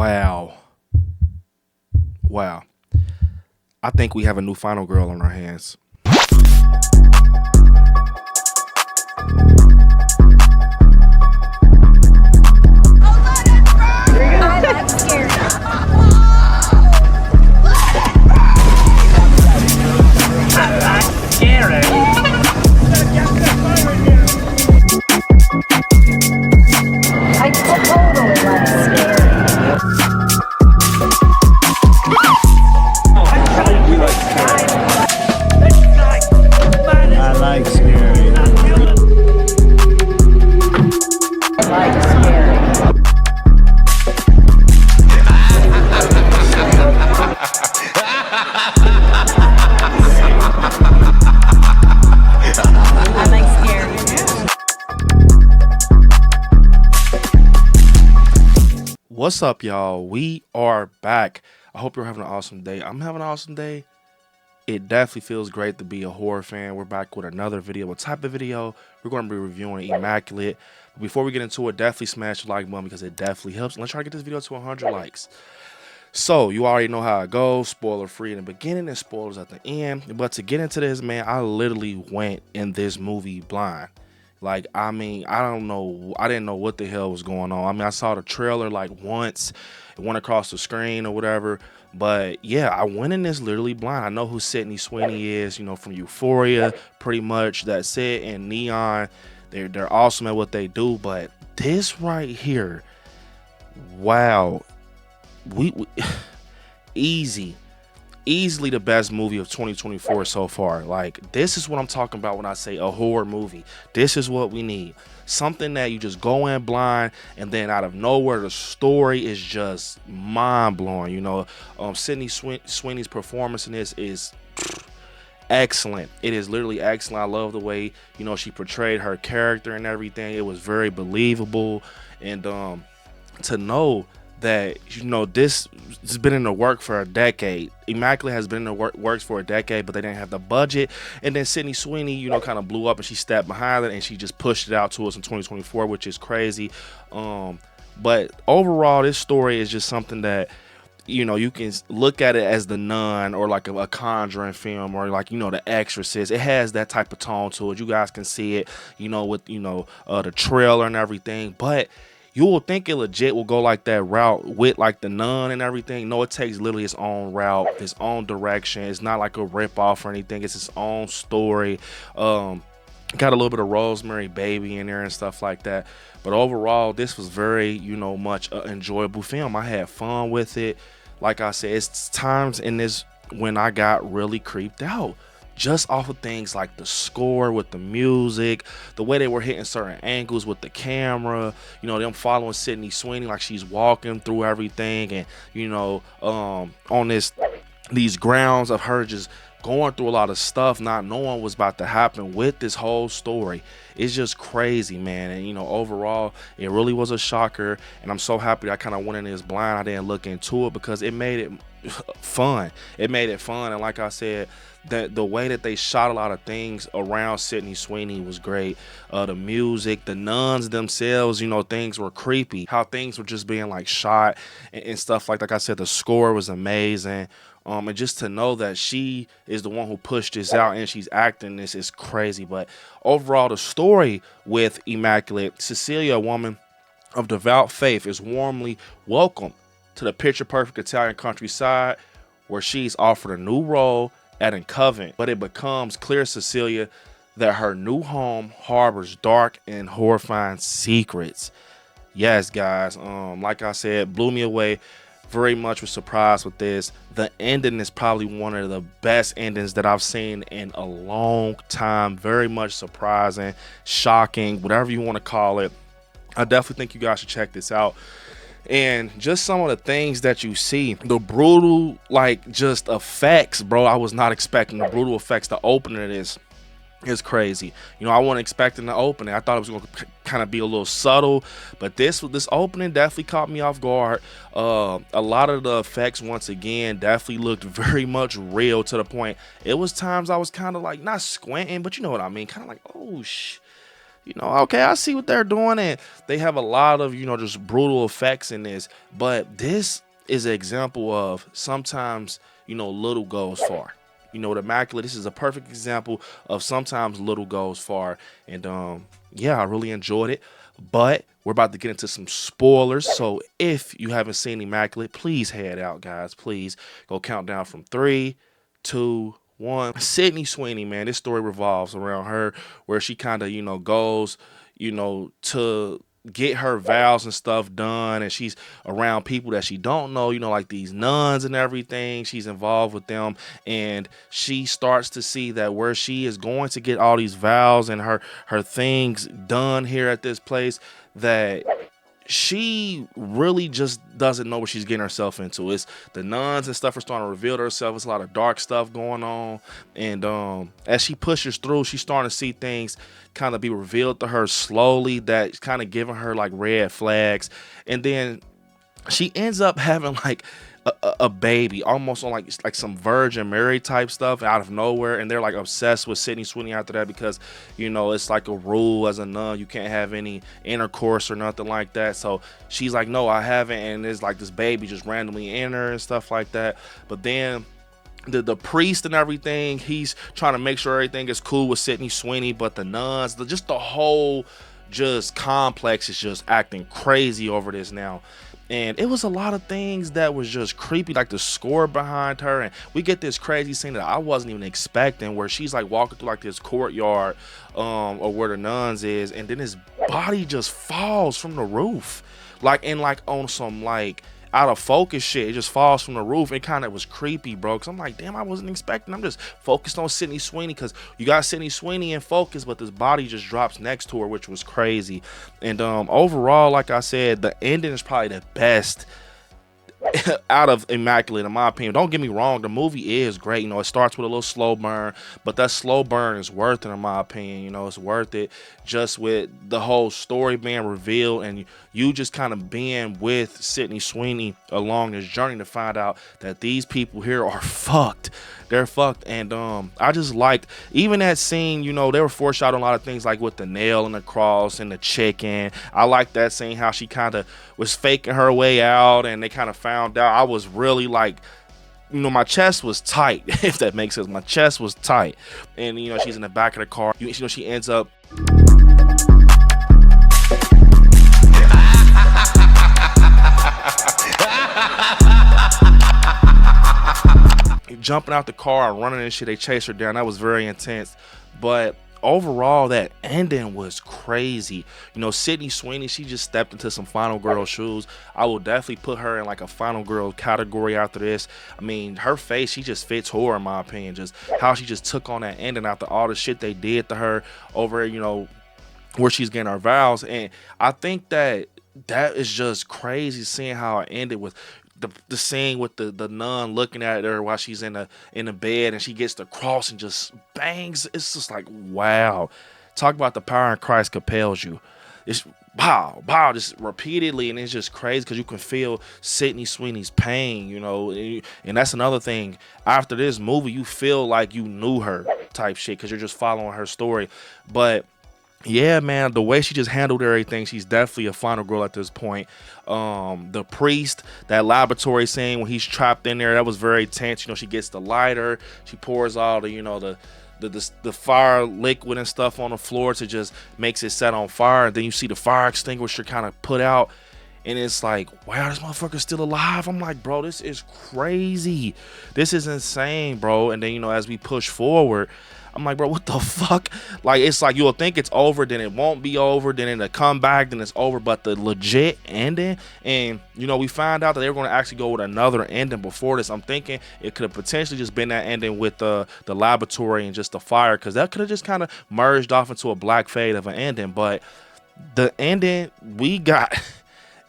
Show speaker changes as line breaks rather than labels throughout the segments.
Wow. Wow. I think we have a new final girl on our hands.
I like scary. I totally like scary.
I like scary.
I like scary. I like scary.
What's up, y'all? We are back. I hope you're having an awesome day. I'm having an awesome day. It definitely feels great to be a horror fan. We're back with another video. What type of video? We're going to be reviewing Immaculate. But before we get into it, definitely smash the like button because it definitely helps. Let's try to get this video to 100 likes. So, you already know how it goes. Spoiler free in the beginning and spoilers at the end. But to get into this, man, I literally went in this movie blind. Like, I mean, I don't know. I didn't know what the hell was going on. I mean, I saw the trailer like once. It went across the screen or whatever. But yeah, I went in this literally blind. I know who Sydney Sweeney is, you know, from Euphoria, pretty much. That's it. And Neon, they're awesome at what they do. But this right here, wow, we easily the best movie of 2024 so far. Like, this is what I'm talking about when I say a horror movie. This is what we need. Something that you just go in blind, and then out of nowhere the story is just mind-blowing. You know, Sydney Sweeney's performance in this is excellent. It is literally excellent. I love the way, you know, she portrayed her character and everything. It was very believable. And to know that, you know, this has been in the work for a decade. Immaculate has been in the works for a decade, but they didn't have the budget. And then Sydney Sweeney, you know, kind of blew up and she stepped behind it and she just pushed it out to us in 2024, which is crazy. But overall, this story is just something that, you know, you can look at it as The Nun or like a Conjuring film or like, you know, The Exorcist. It has that type of tone to it. You guys can see it, you know, with, you know, the trailer and everything. But you will think it legit will go like that route with like The Nun and everything. No, it takes literally its own route, its own direction. It's not like a rip off or anything. It's its own story. Got a little bit of Rosemary Baby in there and stuff like that. But overall, this was very, you know, much an enjoyable film. I had fun with it. Like I said, it's times in this when I got really creeped out. Just off of things like the score with the music, the way they were hitting certain angles with the camera, you know, them following Sydney Sweeney like she's walking through everything, and, you know, on these grounds of her just going through a lot of stuff, not knowing what's about to happen with this whole story. It's just crazy, man. And, you know, overall, it really was a shocker, and I'm so happy I kind of went in this blind. I didn't look into it because it made it fun. It made it fun. And like I said, that the way that they shot a lot of things around Sydney Sweeney was great. The music, the nuns themselves, you know, things were creepy. How things were just being like shot and stuff like I said, the score was amazing. And just to know that she is the one who pushed this out and she's acting this is crazy. But overall, the story with Immaculate, Cecilia, a woman of devout faith, is warmly welcomed to the picture-perfect Italian countryside, where she's offered a new role at a convent. But it becomes clear to Cecilia that her new home harbors dark and horrifying secrets. Yes, guys, like I said, blew me away. Very much was surprised with this. The ending is probably one of the best endings that I've seen in a long time. Very much surprising, shocking, whatever you want to call it. I definitely think you guys should check this out. And just some of the things that you see, the brutal, like, just effects, bro. I was not expecting the brutal effects. The opening of this is crazy. You know, I wasn't expecting the opening. I thought it was going to kind of be a little subtle, but this opening definitely caught me off guard. A lot of the effects, once again, definitely looked very much real, to the point it was times I was kind of like not squinting, but you know what I mean, kind of like, oh okay, I see what they're doing, and they have a lot of, just brutal effects in this. But this is an example of sometimes, little goes far. With Immaculate, this is a perfect example of sometimes little goes far. And yeah, I really enjoyed it. But we're about to get into some spoilers. So if you haven't seen Immaculate, please head out, guys. Please go count down from 3, 2, 1. Sydney Sweeney, man, this story revolves around her, where she kind of, goes, to get her vows and stuff done, and she's around people that she don't know, like these nuns and everything. She's involved with them, and she starts to see that where she is going to get all these vows and her things done here at this place, that she really just doesn't know what she's getting herself into. It's the nuns and stuff are starting to reveal to herself. It's a lot of dark stuff going on. And as she pushes through, she's starting to see things kind of be revealed to her slowly that's kind of giving her like red flags. And then she ends up having like a baby, almost on like some Virgin Mary type stuff out of nowhere, and they're like obsessed with Sydney Sweeney after that, because it's like a rule as a nun, you can't have any intercourse or nothing like that. So she's like, no, I haven't, and there's like this baby just randomly in her and stuff like that. But then the priest and everything, he's trying to make sure everything is cool with Sydney Sweeney, but the nuns, just the whole just complex is just acting crazy over this now. And it was a lot of things that was just creepy, like the score behind her. And we get this crazy scene that I wasn't even expecting, where she's like walking through like this courtyard or where the nuns is, and then his body just falls from the roof, like on some like out of focus shit. It just falls from the roof. It kind of was creepy, bro, because I'm like, damn, I wasn't expecting. I'm just focused on Sydney Sweeney, because you got Sydney Sweeney in focus, but this body just drops next to her, which was crazy. And overall, like I said, the ending is probably the best out of Immaculate, in my opinion. Don't get me wrong, the movie is great. It starts with a little slow burn, but that slow burn is worth it, in my opinion. It's worth it just with the whole story being revealed, and you just kind of being with Sydney Sweeney along this journey to find out that these people here are fucked. They're fucked. And I just liked even that scene. They were foreshadowing a lot of things, like with the nail and the cross and the chicken. I liked that scene, how she kind of was faking her way out, and they kind of found out. I was really like, my chest was tight, if that makes sense. My chest was tight. And she's in the back of the car. She ends up jumping out the car and running and shit. They chase her down. That was very intense. But overall, that ending was crazy. Sydney Sweeney, she just stepped into some final girl shoes. I will definitely put her in like a final girl category after this. I mean, her face, she just fits horror, in my opinion. Just how she just took on that ending after all the shit they did to her over, where she's getting her vows. And I think that is just crazy, seeing how it ended with the scene with the nun looking at her while she's in the bed, and she gets the cross and just bangs. It's just like, wow. Talk about the power in Christ compels you. It's wow, just repeatedly, and it's just crazy because you can feel Sydney Sweeney's pain, and that's another thing. After this movie, you feel like you knew her type shit because you're just following her story. But yeah, man, the way she just handled everything, she's definitely a final girl at this point. The priest, that laboratory scene when he's trapped in there, that was very tense. She gets the lighter, she pours all the the fire liquid and stuff on the floor to just makes it set on fire, and then you see the fire extinguisher kind of put out, and it's like, wow, this motherfucker's still alive. I'm like, bro, this is crazy. This is insane, bro. And then as we push forward, I'm like, bro, what the fuck? Like, it's like you'll think it's over, then it won't be over, then it'll come back, then it's over. But the legit ending, and we find out that they were going to actually go with another ending before this. I'm thinking it could have potentially just been that ending with the laboratory and just the fire, because that could have just kind of merged off into a black fade of an ending. But the ending we got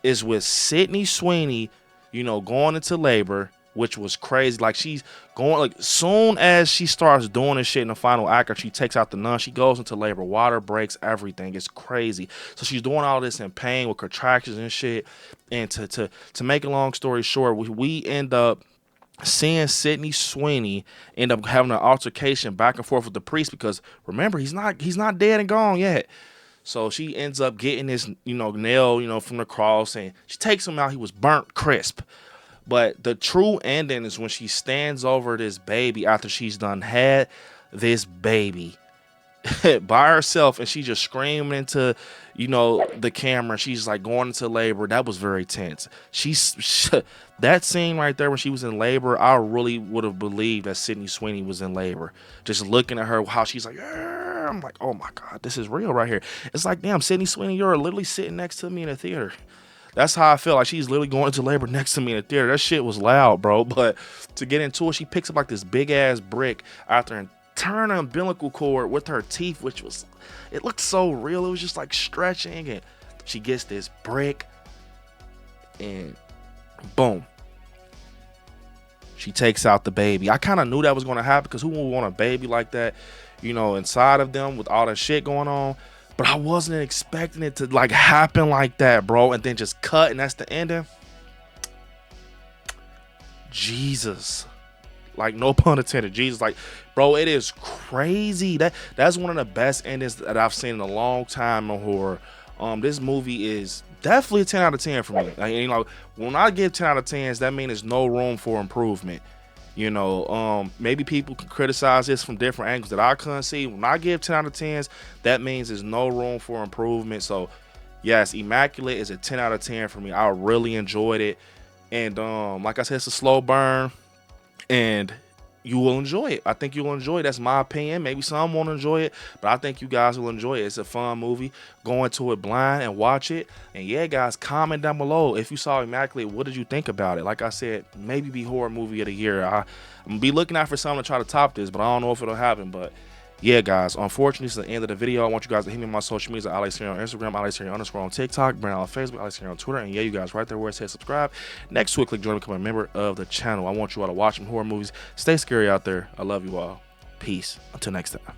is with Sydney Sweeney, going into labor, which was crazy. Like, she's going, like, soon as she starts doing this shit in the final act, or she takes out the nun, she goes into labor. Water breaks, everything. It's crazy. So she's doing all this in pain with contractions and shit. And to make a long story short, we end up seeing Sydney Sweeney end up having an altercation back and forth with the priest, because remember, he's not dead and gone yet. So she ends up getting this, nail, from the cross, and she takes him out. He was burnt crisp. But the true ending is when she stands over this baby after she's done had this baby by herself, and she just screaming into, the camera. She's like going into labor. That was very tense. That scene right there when she was in labor, I really would have believed that Sydney Sweeney was in labor. Just looking at her, how she's like, "Arr!" I'm like, oh my God, this is real right here. It's like, damn, Sydney Sweeney, you're literally sitting next to me in a theater. That's how I feel. Like she's literally going into labor next to me in the theater. That shit was loud, bro. But to get into it, she picks up like this big ass brick after and turn an umbilical cord with her teeth, which was, it looked so real. It was just like stretching, and she gets this brick, and boom, she takes out the baby. I kind of knew that was going to happen, because who would want a baby like that, inside of them with all that shit going on? But I wasn't expecting it to like happen like that, bro, and then just cut, and that's the ending. Jesus. Like, no pun intended. Jesus, like, bro, it is crazy. That's one of the best endings that I've seen in a long time in horror. This movie is definitely a 10 out of 10 for me. Like, when I give 10 out of 10s, that means there's no room for improvement. Maybe people can criticize this from different angles that I couldn't see. When I give 10 out of 10s, that means there's no room for improvement. So, yes, Immaculate is a 10 out of 10 for me. I really enjoyed it. And like I said, it's a slow burn. And you will enjoy it. I think you'll enjoy it. That's my opinion. Maybe some won't enjoy it, but I think you guys will enjoy it. It's a fun movie. Go into it blind and watch it. And yeah, guys, comment down below if you saw Immaculate. What did you think about it? Like I said, maybe be horror movie of the year. I'm gonna be looking out for something to try to top this, but I don't know if it'll happen. But yeah, guys, unfortunately, this is the end of the video. I want you guys to hit me on my social media. ILIKESCARY on Instagram, ILIKESCARY_ on TikTok, Brand on Facebook, ILIKESCARY on Twitter. And yeah, you guys right there where it says subscribe. Next to it, click join to become a member of the channel. I want you all to watch some horror movies. Stay scary out there. I love you all. Peace. Until next time.